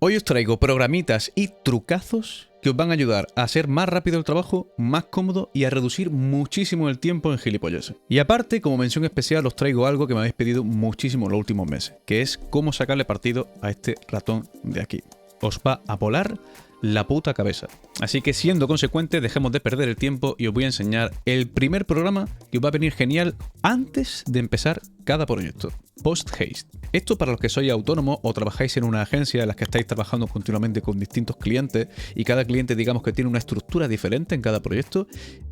Hoy os traigo programitas y trucazos que os van a ayudar a hacer más rápido el trabajo, más cómodo y a reducir muchísimo el tiempo en gilipolleces. Y aparte, como mención especial, os traigo algo que me habéis pedido muchísimo en los últimos meses, que es cómo sacarle partido a este ratón de aquí. Os va a volar la puta cabeza. Así que, siendo consecuentes, dejemos de perder el tiempo y os voy a enseñar el primer programa que os va a venir genial antes de empezar cada proyecto. Post-Haste. Esto para los que sois autónomos o trabajáis en una agencia en la que estáis trabajando continuamente con distintos clientes y cada cliente, digamos, que tiene una estructura diferente en cada proyecto,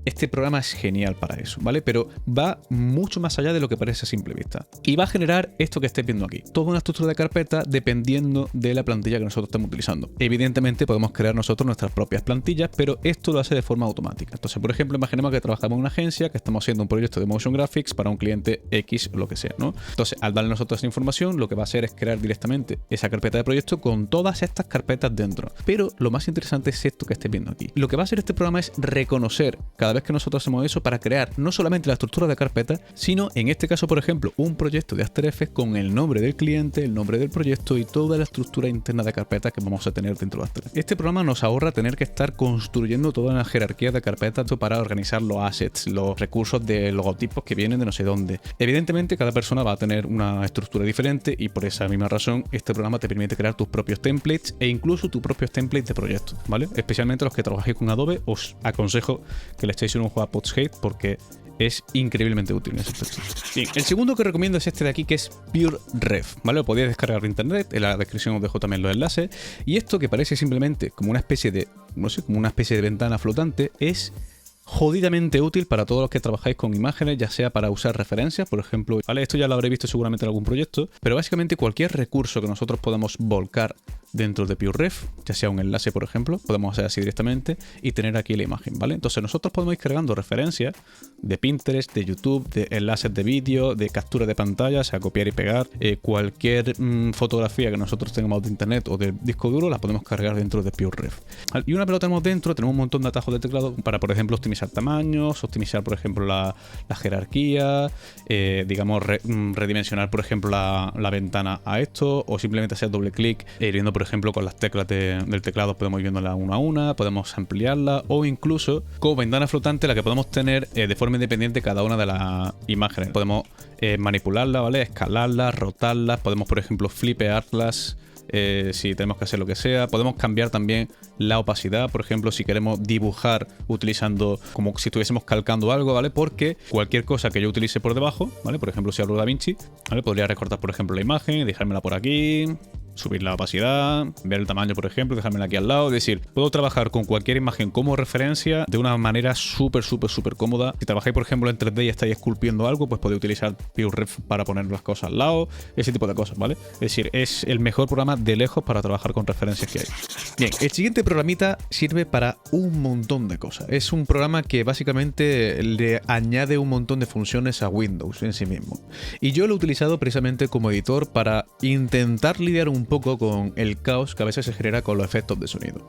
este programa es genial para eso, ¿vale? Pero va mucho más allá de lo que parece a simple vista. Y va a generar esto que estáis viendo aquí. Toda una estructura de carpeta dependiendo de la plantilla que nosotros estemos utilizando. Evidentemente podemos crear nosotros nuestras propias plantillas, pero esto lo hace de forma automática. Entonces, por ejemplo, imaginemos que trabajamos en una agencia, que estamos haciendo un proyecto de motion graphics para un cliente X o lo que sea, ¿no? Entonces, al darle nosotros esa información, lo que va a hacer es crear directamente esa carpeta de proyecto con todas estas carpetas dentro. Pero lo más interesante es esto que estáis viendo aquí. Lo que va a hacer este programa es reconocer cada vez que nosotros hacemos eso para crear no solamente la estructura de carpeta, sino en este caso, por ejemplo, un proyecto de After Effects con el nombre del cliente, el nombre del proyecto y toda la estructura interna de carpetas que vamos a tener dentro de After Effects. Este programa nos ahorra tener que estar construyendo toda una jerarquía de carpetas para organizar los assets, los recursos de logotipos que vienen de no sé dónde. Evidentemente, cada persona va a tener una estructura diferente y por esa misma razón este programa te permite crear tus propios templates e incluso tus propios templates de proyectos, ¿vale? Especialmente los que trabajéis con Adobe, os aconsejo que le echéis un ojo a Post-Haste porque es increíblemente útil en ese aspecto. Bien, el segundo que recomiendo es este de aquí, que es PureRef, ¿vale? Lo podéis descargar de internet, en la descripción os dejo también los enlaces. Y esto, que parece simplemente como una especie de, no sé, como una especie de ventana flotante, es jodidamente útil para todos los que trabajáis con imágenes, ya sea para usar referencias, por ejemplo, ¿vale? Esto ya lo habréis visto seguramente en algún proyecto, pero básicamente cualquier recurso que nosotros podamos volcar dentro de PureRef, ya sea un enlace, por ejemplo, podemos hacer así directamente y tener aquí la imagen, ¿vale? Entonces nosotros podemos ir cargando referencias de Pinterest, de YouTube, de enlaces de vídeo, de captura de pantalla, o sea, copiar y pegar, cualquier fotografía que nosotros tengamos de internet o de disco duro, la podemos cargar dentro de PureRef. Y una vez lo tenemos dentro, tenemos un montón de atajos de teclado para, por ejemplo, optimizar tamaños, optimizar, por ejemplo, la jerarquía, digamos, redimensionar, por ejemplo, la ventana a esto, o simplemente hacer doble clic e ir viendo, por ejemplo, con las teclas del teclado podemos ir viéndola una a una, podemos ampliarla, o incluso como ventana flotante la que podemos tener de forma independiente cada una de las imágenes. Podemos manipularla, ¿vale? Escalarlas, rotarlas, podemos, por ejemplo, flipearlas. Si tenemos que hacer lo que sea, podemos cambiar también la opacidad, por ejemplo, si queremos dibujar utilizando como si estuviésemos calcando algo, ¿vale? Porque cualquier cosa que yo utilice por debajo, ¿vale? Por ejemplo, si hablo de DaVinci, ¿vale? Podría recortar, por ejemplo, la imagen, dejármela por aquí, subir la opacidad, ver el tamaño, por ejemplo, dejármela aquí al lado. Es decir, puedo trabajar con cualquier imagen como referencia de una manera súper cómoda. Si trabajáis, por ejemplo, en 3D y estáis esculpiendo algo, pues podéis utilizar PureRef para poner las cosas al lado, ese tipo de cosas, ¿vale? Es decir, es el mejor programa de lejos para trabajar con referencias que hay. Bien, el siguiente programita sirve para un montón de cosas. Es un programa que básicamente le añade un montón de funciones a Windows en sí mismo. Y yo lo he utilizado precisamente como editor para intentar lidiar un poco con el caos que a veces se genera con los efectos de sonido.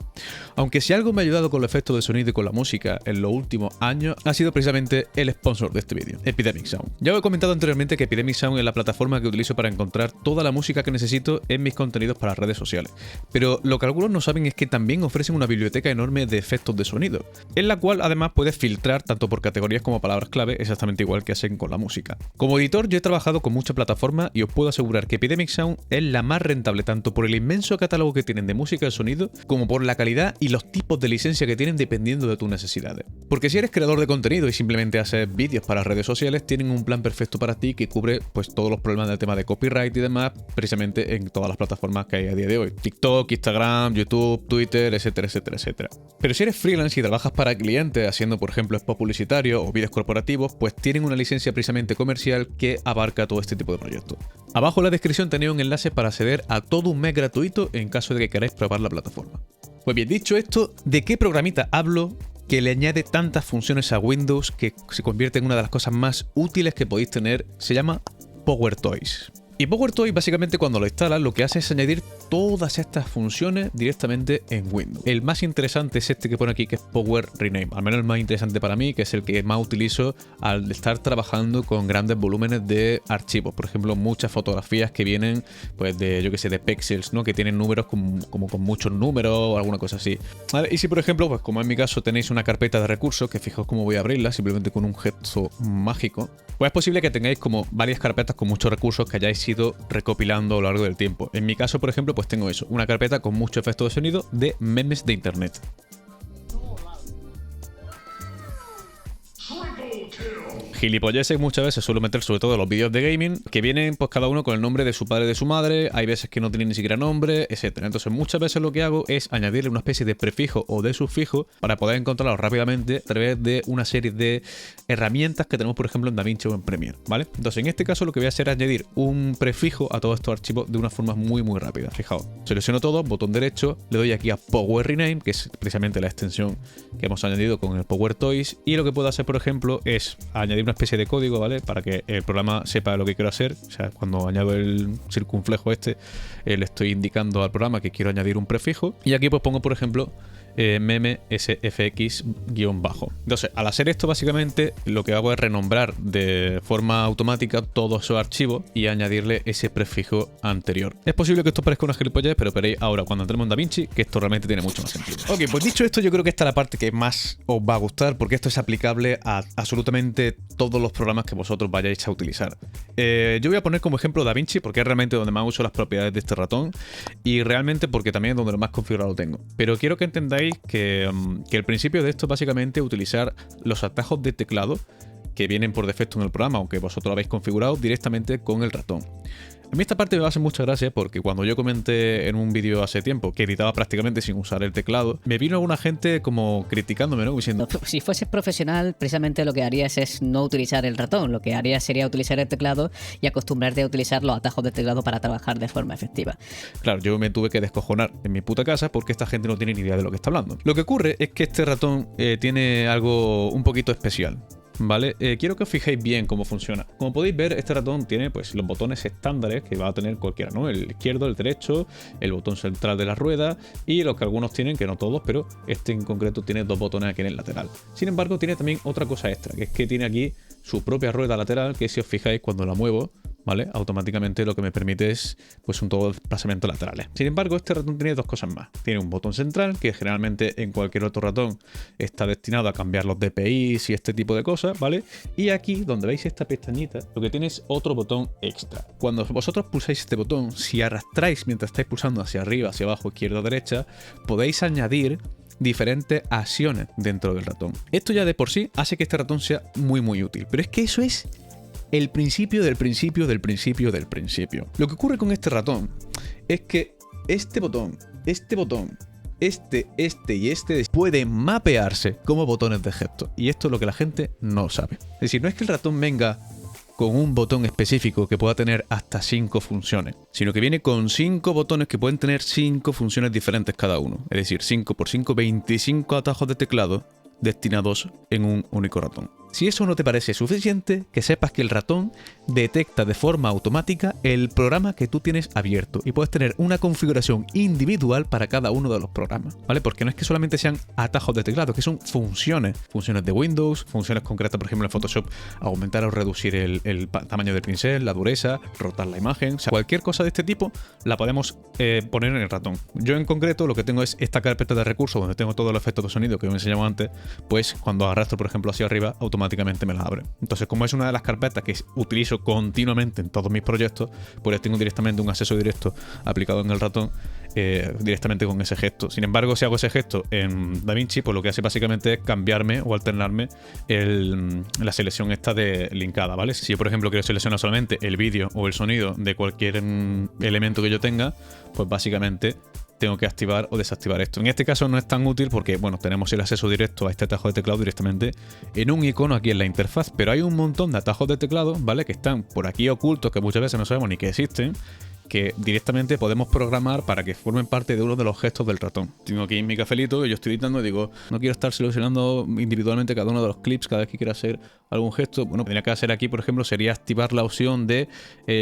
Aunque si algo me ha ayudado con los efectos de sonido y con la música en los últimos años, ha sido precisamente el sponsor de este vídeo, Epidemic Sound. Ya os he comentado anteriormente que Epidemic Sound es la plataforma que utilizo para encontrar toda la música que necesito en mis contenidos para redes sociales. Pero lo que algunos no saben es que también ofrecen una biblioteca enorme de efectos de sonido, en la cual además puedes filtrar tanto por categorías como palabras clave, exactamente igual que hacen con la música. Como editor yo he trabajado con muchas plataformas y os puedo asegurar que Epidemic Sound es la más rentable tanto por el inmenso catálogo que tienen de música y sonido, como por la calidad y los tipos de licencia que tienen dependiendo de tus necesidades. Porque si eres creador de contenido y simplemente haces vídeos para redes sociales, tienen un plan perfecto para ti que cubre pues todos los problemas del tema de copyright y demás, precisamente en todas las plataformas que hay a día de hoy. TikTok, Instagram, YouTube, Twitter, etcétera. Pero si eres freelance y trabajas para clientes haciendo, por ejemplo, spot publicitario o vídeos corporativos, pues tienen una licencia precisamente comercial que abarca todo este tipo de proyectos. Abajo en la descripción tenéis un enlace para acceder a todo un mes gratuito en caso de que queráis probar la plataforma. Pues bien, dicho esto, ¿de qué programita hablo que le añade tantas funciones a Windows que se convierte en una de las cosas más útiles que podéis tener? Se llama PowerToys. Y PowerToys básicamente cuando lo instalas lo que hace es añadir todas estas funciones directamente en Windows. El más interesante es este que pone aquí, que es Power Rename, al menos el más interesante para mí, que es el que más utilizo al estar trabajando con grandes volúmenes de archivos. Por ejemplo, muchas fotografías que vienen pues de, yo que sé, de pixels, ¿no? Que tienen números como con muchos números o alguna cosa así. ¿Vale? Y si por ejemplo, pues como en mi caso tenéis una carpeta de recursos, que fijaos cómo voy a abrirla, simplemente con un gesto mágico, pues es posible que tengáis como varias carpetas con muchos recursos que hayáis ido recopilando a lo largo del tiempo. En mi caso, por ejemplo, pues tengo eso, una carpeta con mucho efecto de sonido de memes de internet. Gilipolleces muchas veces suelo meter sobre todo los vídeos de gaming, que vienen pues cada uno con el nombre de su padre y de su madre, hay veces que no tienen ni siquiera nombre, etcétera. Entonces muchas veces lo que hago es añadirle una especie de prefijo o de sufijo para poder encontrarlo rápidamente a través de una serie de herramientas que tenemos por ejemplo en DaVinci o en Premiere, ¿vale? Entonces en este caso lo que voy a hacer es añadir un prefijo a todos estos archivos de una forma muy rápida. Fijaos, selecciono todo, botón derecho, le doy aquí a Power Rename, que es precisamente la extensión que hemos añadido con el PowerToys, y lo que puedo hacer por ejemplo es añadir una especie de código, ¿vale? Para que el programa sepa lo que quiero hacer. O sea, cuando añado el circunflejo este, le estoy indicando al programa que quiero añadir un prefijo. Y aquí pues pongo, por ejemplo, meme sfx-bajo. Entonces, al hacer esto, básicamente, lo que hago es renombrar de forma automática todos esos archivos y añadirle ese prefijo anterior. Es posible que esto parezca una gilipollez, pero veréis ahora, cuando entremos en DaVinci, que esto realmente tiene mucho más sentido. Ok, pues dicho esto, yo creo que esta es la parte que más os va a gustar, porque esto es aplicable a absolutamente todos los programas que vosotros vayáis a utilizar. Yo voy a poner como ejemplo DaVinci, porque es realmente donde más uso las propiedades de este ratón, y realmente porque también es donde lo más configurado lo tengo. Pero quiero que entendáis que el principio de esto es básicamente utilizar los atajos de teclado que vienen por defecto en el programa, aunque vosotros lo habéis configurado directamente con el ratón. A mí esta parte me va a hacer mucha gracia porque cuando yo comenté en un vídeo hace tiempo que editaba prácticamente sin usar el teclado, me vino alguna gente como criticándome, ¿no? Diciendo... Si fueses profesional, precisamente lo que harías es no utilizar el ratón. Lo que harías sería utilizar el teclado y acostumbrarte a utilizar los atajos de teclado para trabajar de forma efectiva. Claro, yo me tuve que descojonar en mi puta casa porque esta gente no tiene ni idea de lo que está hablando. Lo que ocurre es que este ratón tiene algo un poquito especial. ¿Vale? Quiero que os fijéis bien cómo funciona. Como podéis ver, este ratón tiene pues los botones estándares que va a tener cualquiera, ¿no? El izquierdo, el derecho, el botón central de la rueda y los que algunos tienen, que no todos, pero este en concreto tiene dos botones aquí en el lateral. Sin embargo, tiene también otra cosa extra, que es que tiene aquí su propia rueda lateral, que si os fijáis cuando la muevo, ¿vale? Automáticamente lo que me permite es pues un todo desplazamientos laterales. Sin embargo, este ratón tiene dos cosas más. Tiene un botón central, que generalmente en cualquier otro ratón está destinado a cambiar los DPIs y este tipo de cosas, ¿vale? Y aquí, donde veis esta pestañita, lo que tiene es otro botón extra. Cuando vosotros pulsáis este botón, si arrastráis mientras estáis pulsando hacia arriba, hacia abajo, izquierda o derecha, podéis añadir diferentes acciones dentro del ratón. Esto ya de por sí hace que este ratón sea muy útil. Pero es que eso es el principio del principio del principio del principio. Lo que ocurre con este ratón es que este botón, este y este pueden mapearse como botones de gesto. Y esto es lo que la gente no sabe. Es decir, no es que el ratón venga con un botón específico que pueda tener hasta 5 funciones, sino que viene con 5 botones que pueden tener 5 funciones diferentes cada uno. Es decir, 5 por 5, 25 atajos de teclado destinados en un único ratón. Si eso no te parece suficiente, que sepas que el ratón detecta de forma automática el programa que tú tienes abierto y puedes tener una configuración individual para cada uno de los programas, ¿vale? Porque no es que solamente sean atajos de teclado, que son funciones de Windows, funciones concretas, por ejemplo en Photoshop, aumentar o reducir el tamaño del pincel, la dureza, rotar la imagen, o sea, cualquier cosa de este tipo la podemos poner en el ratón. Yo en concreto lo que tengo es esta carpeta de recursos donde tengo todos los efectos de sonido que os enseñaba antes, pues cuando arrastro por ejemplo hacia arriba, automáticamente me las abre. Entonces, como es una de las carpetas que utilizo continuamente en todos mis proyectos, pues tengo directamente un acceso directo aplicado en el ratón directamente con ese gesto. Sin embargo, si hago ese gesto en DaVinci, pues lo que hace básicamente es cambiarme o alternarme la selección esta de linkada, ¿vale? Si yo, por ejemplo, quiero seleccionar solamente el vídeo o el sonido de cualquier elemento que yo tenga, pues básicamente tengo que activar o desactivar esto. En este caso no es tan útil porque, bueno, tenemos el acceso directo a este atajo de teclado directamente en un icono aquí en la interfaz, pero hay un montón de atajos de teclado, ¿vale? Que están por aquí ocultos, que muchas veces no sabemos ni que existen, que directamente podemos programar para que formen parte de uno de los gestos del ratón. Tengo aquí mi cafelito y yo estoy editando y digo, no quiero estar seleccionando individualmente cada uno de los clips cada vez que quiera hacer algún gesto. Bueno, tendría que hacer aquí, por ejemplo, sería activar la opción de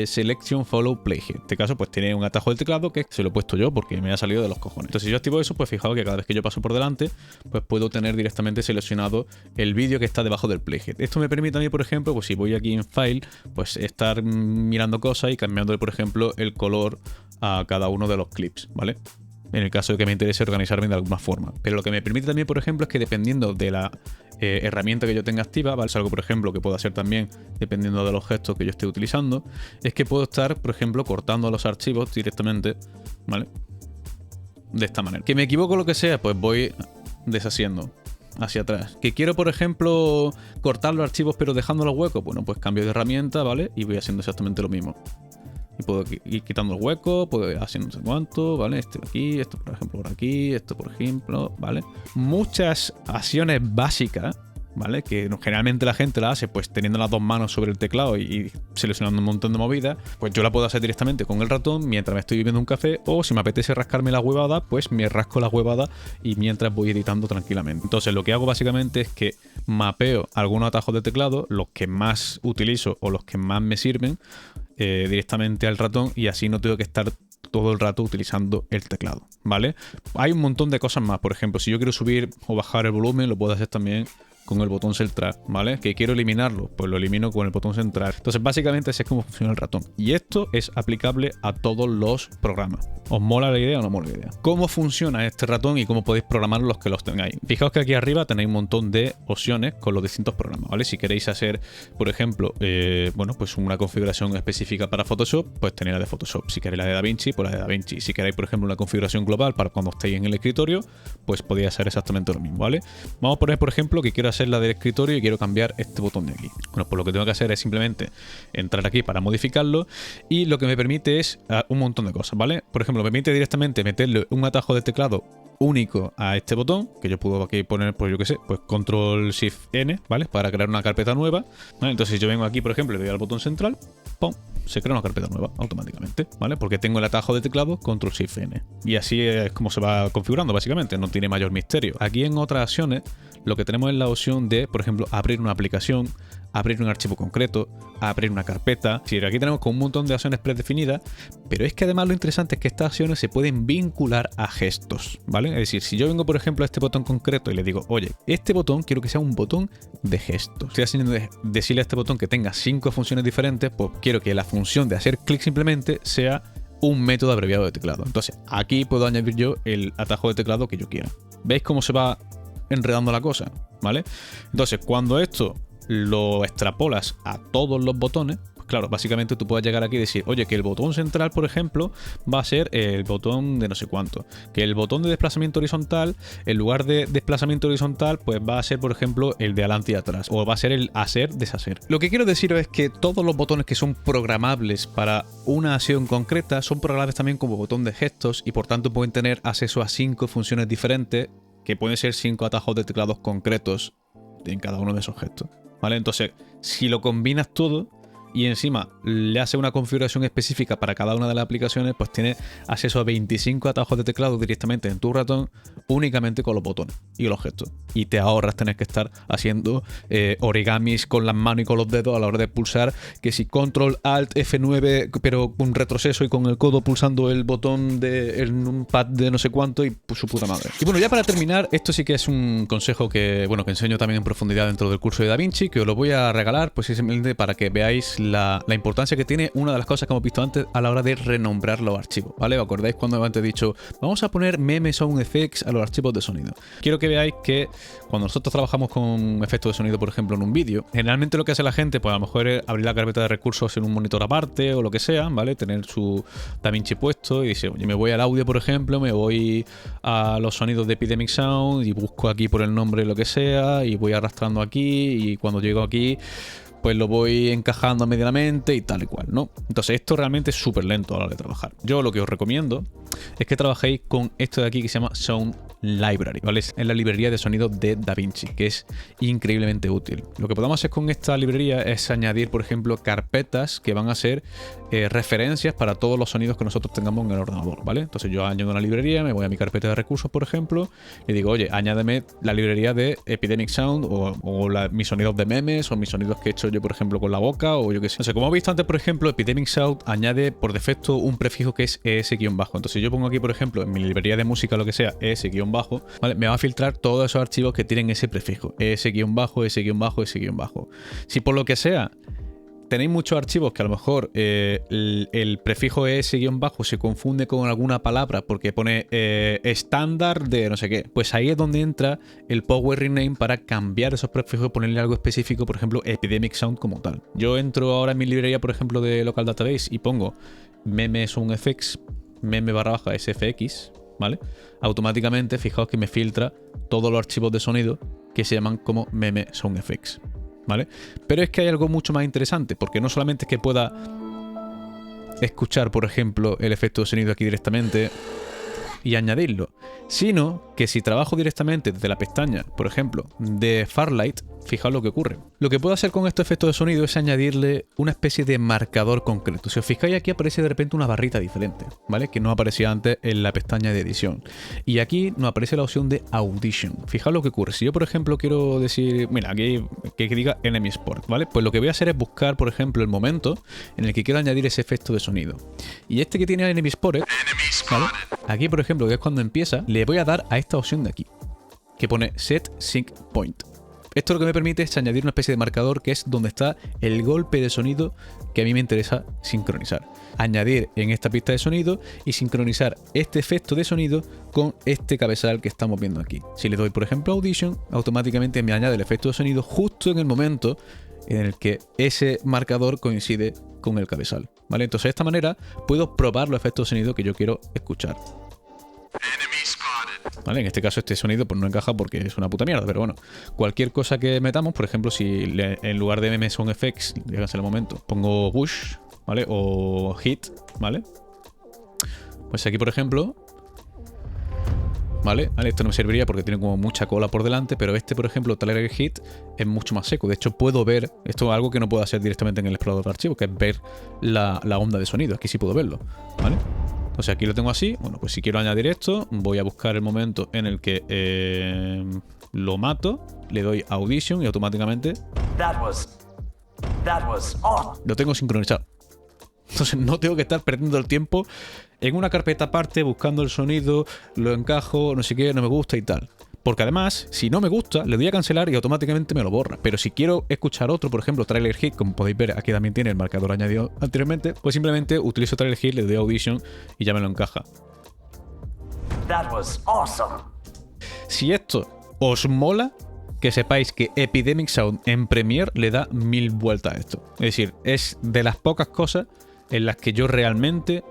Selection Follow Playhead. En este caso, pues tiene un atajo del teclado que se lo he puesto yo porque me ha salido de los cojones. Entonces, si yo activo eso, pues fijaos que cada vez que yo paso por delante, pues puedo tener directamente seleccionado el vídeo que está debajo del playhead. Esto me permite a mí, por ejemplo, pues si voy aquí en File, pues estar mirando cosas y cambiándole, por ejemplo, el color a cada uno de los clips, ¿vale? En el caso de que me interese organizarme de alguna forma. Pero lo que me permite también, por ejemplo, es que dependiendo de la herramienta que yo tenga activa, ¿vale? Es algo, por ejemplo, que puedo hacer también dependiendo de los gestos que yo esté utilizando, es que puedo estar, por ejemplo, cortando los archivos directamente, ¿vale? De esta manera. Que me equivoco lo que sea, pues voy deshaciendo hacia atrás. Que quiero, por ejemplo, cortar los archivos pero dejando los huecos, bueno, pues cambio de herramienta, ¿vale? Y voy haciendo exactamente lo mismo. Y puedo ir quitando el hueco, puedo ir haciendo no sé cuánto, ¿vale? Este por aquí, esto por ejemplo por aquí, esto por ejemplo, ¿vale? Muchas acciones básicas, ¿vale? Que generalmente la gente la hace pues teniendo las dos manos sobre el teclado y seleccionando un montón de movidas, pues yo la puedo hacer directamente con el ratón mientras me estoy bebiendo un café, o si me apetece rascarme la huevada, pues me rasco la huevada y mientras voy editando tranquilamente. Entonces lo que hago básicamente es que mapeo algunos atajos de teclado, los que más utilizo o los que más me sirven, directamente al ratón, y así no tengo que estar todo el rato utilizando el teclado, ¿vale? Hay un montón de cosas más. Por ejemplo, si yo quiero subir o bajar el volumen, lo puedo hacer también con el botón central, ¿vale? Que quiero eliminarlo, pues lo elimino con el botón central. Entonces básicamente así es como funciona el ratón, y esto es aplicable a todos los programas. ¿Os mola la idea o no mola la idea? ¿Cómo funciona este ratón y cómo podéis programar los que los tengáis? Fijaos que aquí arriba tenéis un montón de opciones con los distintos programas, ¿vale? Si queréis hacer, por ejemplo, bueno, pues una configuración específica para Photoshop, pues tenéis la de Photoshop. Si queréis la de DaVinci, pues la de DaVinci. Si queréis, por ejemplo, una configuración global para cuando estéis en el escritorio, pues podéis hacer exactamente lo mismo, ¿vale? Vamos a poner, por ejemplo, que quiero hacer la del escritorio y quiero cambiar este botón de aquí. Bueno, pues lo que tengo que hacer es simplemente entrar aquí para modificarlo, y lo que me permite es un montón de cosas, ¿vale? Por ejemplo, me permite directamente meterle un atajo de teclado único a este botón, que yo puedo aquí poner, pues yo que sé, pues Control Shift N, ¿vale? Para crear una carpeta nueva, ¿vale? Entonces yo vengo aquí, por ejemplo, le doy al botón central, ¡pum! Se crea una carpeta nueva automáticamente, ¿vale? Porque tengo el atajo de teclado Control Shift N. Y así es como se va configurando, básicamente, no tiene mayor misterio. Aquí en otras acciones, lo que tenemos es la opción de, por ejemplo, abrir una aplicación, abrir un archivo concreto, abrir una carpeta. Sí, aquí tenemos con un montón de acciones predefinidas, pero es que además lo interesante es que estas acciones se pueden vincular a gestos, ¿vale? Es decir, si yo vengo, por ejemplo, a este botón concreto y le digo, oye, este botón quiero que sea un botón de gestos. Estoy haciendo decirle a este botón que tenga 5 funciones diferentes, pues quiero que la función de hacer clic simplemente sea un método abreviado de teclado. Entonces, aquí puedo añadir yo el atajo de teclado que yo quiera. ¿Veis cómo se va enredando la cosa? ¿Vale? Entonces, cuando esto lo extrapolas a todos los botones, pues claro, básicamente tú puedes llegar aquí y decir, oye, que el botón central, por ejemplo, va a ser el botón de no sé cuánto, que el botón de desplazamiento horizontal, en lugar de desplazamiento horizontal, pues va a ser, por ejemplo, el de adelante y atrás, o va a ser el hacer, deshacer. Lo que quiero deciros es que todos los botones que son programables para una acción concreta son programables también como botón de gestos, y por tanto pueden tener acceso a 5 funciones diferentes, que pueden ser 5 atajos de teclados concretos en cada uno de esos gestos, ¿vale? Entonces, si lo combinas todo y encima le haces una configuración específica para cada una de las aplicaciones, pues tienes acceso a 25 atajos de teclado directamente en tu ratón, únicamente con los botones y los gestos. Y te ahorras tener que estar haciendo origamis con las manos y con los dedos a la hora de pulsar, que si Control Alt F9, pero con retroceso y con el codo pulsando el botón del numpad de no sé cuánto, y pues, su puta madre. Y bueno, ya para terminar, esto sí que es un consejo que, bueno, que enseño también en profundidad dentro del curso de DaVinci, que os lo voy a regalar, pues simplemente para que veáis la importancia que tiene una de las cosas que hemos visto antes a la hora de renombrar los archivos, ¿vale? ¿Os acordáis cuando antes he dicho, vamos a poner meme sound effects a los archivos de sonido? Quiero que veáis que cuando nosotros trabajamos con efectos de sonido, por ejemplo, en un vídeo, generalmente lo que hace la gente, pues a lo mejor es abrir la carpeta de recursos en un monitor aparte o lo que sea, ¿vale? Tener su DaVinci puesto y dice, oye, me voy al audio, por ejemplo, me voy a los sonidos de Epidemic Sound y busco aquí por el nombre lo que sea y voy arrastrando aquí, y cuando llego aquí pues lo voy encajando medianamente y tal y cual, ¿no? Entonces esto realmente es súper lento a la hora de trabajar. Yo lo que os recomiendo es que trabajéis con esto de aquí que se llama Sound Library, ¿vale? Es la librería de sonido de DaVinci, que es increíblemente útil. Lo que podemos hacer con esta librería es añadir, por ejemplo, carpetas que van a ser referencias para todos los sonidos que nosotros tengamos en el ordenador, ¿vale? Entonces yo añado una librería, me voy a mi carpeta de recursos, por ejemplo, y digo, oye, añádeme la librería de Epidemic Sound o mis sonidos de memes o mis sonidos que he hecho yo, por ejemplo, con la boca o yo qué sé. O sea, como he visto antes, por ejemplo, Epidemic Sound añade por defecto un prefijo que es ES-bajo. Entonces yo pongo aquí, por ejemplo, en mi librería de música, lo que sea, ES-bajo, ¿vale? Me va a filtrar todos esos archivos que tienen ese prefijo, ES-bajo, ES-bajo, ES-bajo. Si por lo que sea tenéis muchos archivos que a lo mejor el prefijo ES-bajo se confunde con alguna palabra porque pone estándar de no sé qué, pues ahí es donde entra el Power Rename para cambiar esos prefijos y ponerle algo específico, por ejemplo, Epidemic Sound como tal. Yo entro ahora en mi librería, por ejemplo, de Local Database y pongo meme sound effects, meme/sfx, ¿vale? Automáticamente, fijaos que me filtra todos los archivos de sonido que se llaman como meme sound effects, ¿vale? Pero es que hay algo mucho más interesante, porque no solamente es que pueda escuchar, por ejemplo, el efecto de sonido aquí directamente y añadirlo, sino que si trabajo directamente desde la pestaña, por ejemplo, de Farlight, fijaos lo que ocurre. Lo que puedo hacer con este efecto de sonido es añadirle una especie de marcador concreto. Si os fijáis, aquí aparece de repente una barrita diferente, ¿vale? Que no aparecía antes en la pestaña de edición. Y aquí nos aparece la opción de Audition. Fijaos lo que ocurre. Si yo, por ejemplo, quiero decir, mira, aquí que diga Enemy Sport, ¿vale? Pues lo que voy a hacer es buscar, por ejemplo, el momento en el que quiero añadir ese efecto de sonido. Y este que tiene Enemy Sport, ¿vale? Aquí, por ejemplo, que es cuando empieza, le voy a dar a esta opción de aquí, que pone Set Sync Point. Esto lo que me permite es añadir una especie de marcador que es donde está el golpe de sonido que a mí me interesa sincronizar. Añadir en esta pista de sonido y sincronizar este efecto de sonido con este cabezal que estamos viendo aquí. Si le doy, por ejemplo, Audition, automáticamente me añade el efecto de sonido justo en el momento en el que ese marcador coincide con el cabezal, ¿vale? Entonces de esta manera puedo probar los efectos de sonido que yo quiero escuchar. ¿Vale? En este caso este sonido pues no encaja porque es una puta mierda, pero bueno, cualquier cosa que metamos, por ejemplo, si en lugar de meme sound effects, díganse el momento, pongo Bush, ¿vale? O Hit, ¿vale? Pues aquí, por ejemplo, ¿vale? Esto no me serviría porque tiene como mucha cola por delante, pero este, por ejemplo, Tyler Hit es mucho más seco. De hecho, puedo ver, esto es algo que no puedo hacer directamente en el explorador de archivos, que es ver la onda de sonido. Aquí sí puedo verlo, ¿vale? Entonces aquí lo tengo así. Bueno, pues si quiero añadir esto, voy a buscar el momento en el que lo mato, le doy Audition y automáticamente lo tengo sincronizado. Entonces no tengo que estar perdiendo el tiempo en una carpeta aparte buscando el sonido, lo encajo, no sé qué, no me gusta y tal. Porque además, si no me gusta, le doy a cancelar y automáticamente me lo borra. Pero si quiero escuchar otro, por ejemplo, Trailer Hit, como podéis ver, aquí también tiene el marcador añadido anteriormente, pues simplemente utilizo Trailer Hit, le doy Audition y ya me lo encaja. Awesome. Si esto os mola, que sepáis que Epidemic Sound en Premiere le da 1000 vueltas a esto. Es decir, es de las pocas cosas en las que yo realmente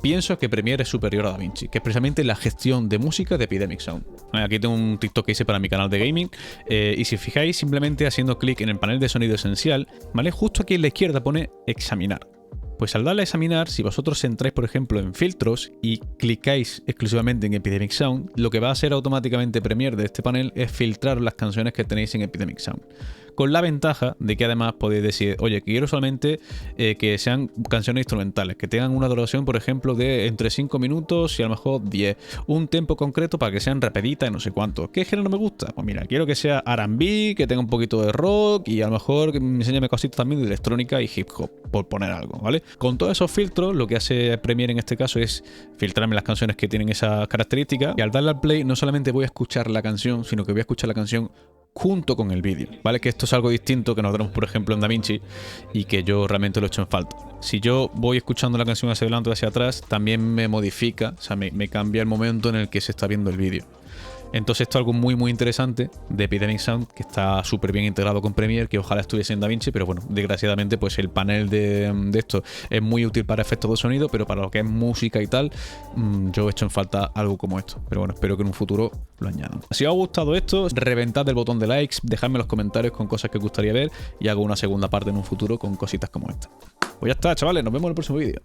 pienso que Premiere es superior a DaVinci, que es precisamente la gestión de música de Epidemic Sound. Aquí tengo un TikTok que hice para mi canal de gaming, y si os fijáis, simplemente haciendo clic en el panel de sonido esencial, ¿vale? Justo aquí en la izquierda pone examinar. Pues al darle a examinar, si vosotros entráis, por ejemplo, en filtros y clicáis exclusivamente en Epidemic Sound, lo que va a hacer automáticamente Premiere de este panel es filtrar las canciones que tenéis en Epidemic Sound. Con la ventaja de que además podéis decir, oye, quiero solamente que sean canciones instrumentales, que tengan una duración, por ejemplo, de entre 5 minutos y a lo mejor 10. Un tempo concreto para que sean repetitas y no sé cuánto. ¿Qué género me gusta? Pues mira, quiero que sea R&B, que tenga un poquito de rock y a lo mejor que me enseñe cositas también de electrónica y hip hop, por poner algo, ¿vale? Con todos esos filtros, lo que hace Premiere en este caso es filtrarme las canciones que tienen esas características y al darle al play no solamente voy a escuchar la canción, sino que voy a escuchar la canción junto con el vídeo, ¿vale? Que esto es algo distinto que nos tenemos, por ejemplo, en DaVinci y que yo realmente lo he hecho en falta. Si yo voy escuchando la canción hacia adelante o hacia atrás, también me modifica, o sea, me cambia el momento en el que se está viendo el vídeo. Entonces esto es algo muy muy interesante de Epidemic Sound, que está súper bien integrado con Premiere, que ojalá estuviese en DaVinci, pero bueno, desgraciadamente pues el panel de esto es muy útil para efectos de sonido, pero para lo que es música y tal, yo he hecho en falta algo como esto. Pero bueno, espero que en un futuro lo añadan. Si os ha gustado esto, reventad el botón de likes, dejadme en los comentarios con cosas que os gustaría ver y hago una segunda parte en un futuro con cositas como esta. Pues ya está, chavales, nos vemos en el próximo vídeo.